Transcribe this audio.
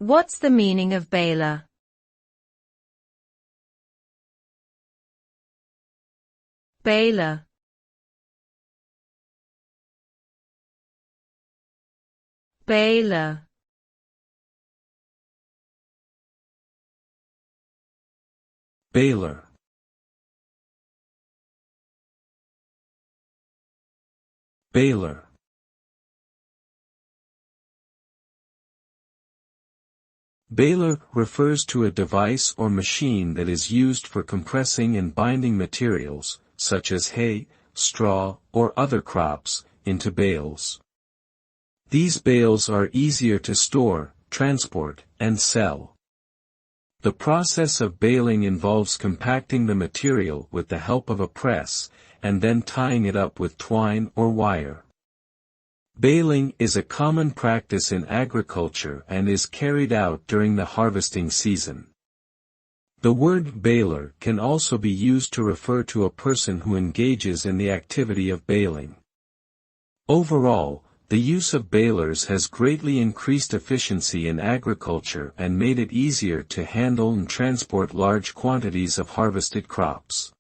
What's the meaning of baler? Baler. Baler. Baler. Baler. Baler refers to a device or machine that is used for compressing and binding materials, such as hay, straw, or other crops, into bales. These bales are easier to store, transport, and sell. The process of baling involves compacting the material with the help of a press, and then tying it up with twine or wire. Baling is a common practice in agriculture and is carried out during the harvesting season. The word baler can also be used to refer to a person who engages in the activity of baling. Overall, the use of balers has greatly increased efficiency in agriculture and made it easier to handle and transport large quantities of harvested crops.